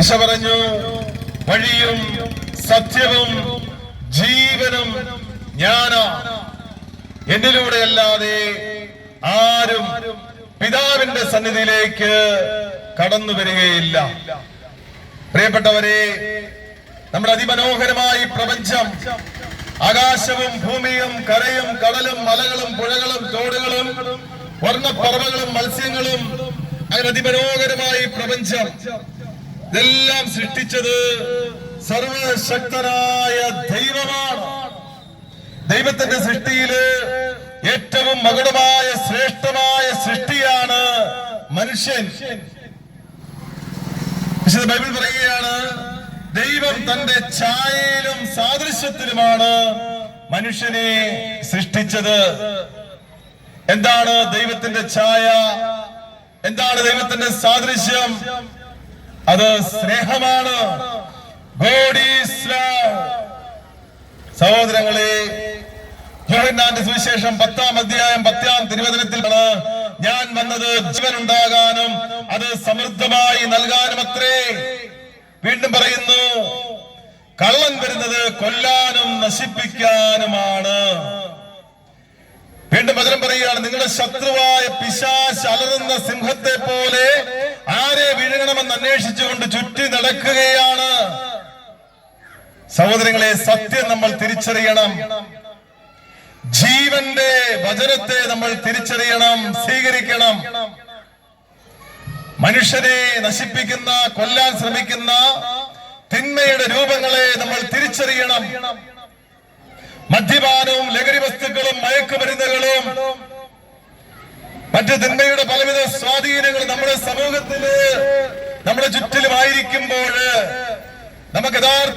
ഈശോ പറഞ്ഞു, വഴിയും സത്യവും ജീവനും ഞാനാ, എന്നിലൂടെ അല്ലാതെ ആരും പിതാവിന്റെ സന്നിധിയിലേക്ക് കടന്നു വരികയില്ല. പ്രിയപ്പെട്ടവരെ, നമ്മുടെ അതിമനോഹരമായ പ്രപഞ്ചം, ആകാശവും ഭൂമിയും കരയും കടലും മലകളും പുഴകളും തോടുകളും വർണ്ണപ്പറവകളും മത്സ്യങ്ങളും, അങ്ങനെ അതിമനോഹരമായ പ്രപഞ്ചം ഇതെല്ലാം സൃഷ്ടിച്ചത് സർവശക്തനായ ദൈവമാണ്. ദൈവത്തിന്റെ സൃഷ്ടിയില് ഏറ്റവും മകുടമായ ശ്രേഷ്ഠമായ സൃഷ്ടിയാണ് മനുഷ്യൻ. വിശുദ്ധ ബൈബിൾ പറയുകയാണ്, ദൈവം തന്റെ ഛായയിലും സാദൃശ്യത്തിലുമാണ് മനുഷ്യനെ സൃഷ്ടിച്ചത്. എന്താണ് ദൈവത്തിന്റെ ഛായ? എന്താണ് ദൈവത്തിന്റെ സാദൃശ്യം? അത് സ്നേഹമാണ്. God is love. സഹോദരങ്ങളെ, യോഹന്നാന്റെ സുവിശേഷം 10-ാം അധ്യായം 10-ാം തിരുവചനത്തിലാണ്, ഞാൻ വന്നത് ജീവൻ ഉണ്ടാകാനും അത് സമൃദ്ധമായി നൽകാനും അത്രേ. വീണ്ടും പറയുന്നു, കള്ളൻ വരുന്നത് കൊല്ലാനും നശിപ്പിക്കാനുമാണ്. വീണ്ടും വചനം പറയുകയാണ്, നിങ്ങളുടെ ശത്രുവായ പിശാച് അലറുന്ന സിംഹത്തെ പോലെ ആരെ വിഴുങ്ങണമെന്ന് അന്വേഷിച്ചുകൊണ്ട് ചുറ്റി നടക്കുകയാണ്. സഹോദരങ്ങളെ, സത്യം നമ്മൾ തിരിച്ചറിയണം. ജീവന്റെ വചനത്തെ നമ്മൾ തിരിച്ചറിയണം, സ്വീകരിക്കണം. മനുഷ്യനെ നശിപ്പിക്കുന്ന, കൊല്ലാൻ ശ്രമിക്കുന്ന തിന്മയുടെ രൂപങ്ങളെ നമ്മൾ തിരിച്ചറിയണം. മദ്യപാനവും ലഹരി വസ്തുക്കളും മയക്കുമരുന്നുകളും മറ്റ് തിന്മയുടെ പലവിധ സ്വാധീനങ്ങൾ നമ്മുടെ സമൂഹത്തില് നമ്മുടെ ചുറ്റിലുമായിരിക്കുമ്പോൾ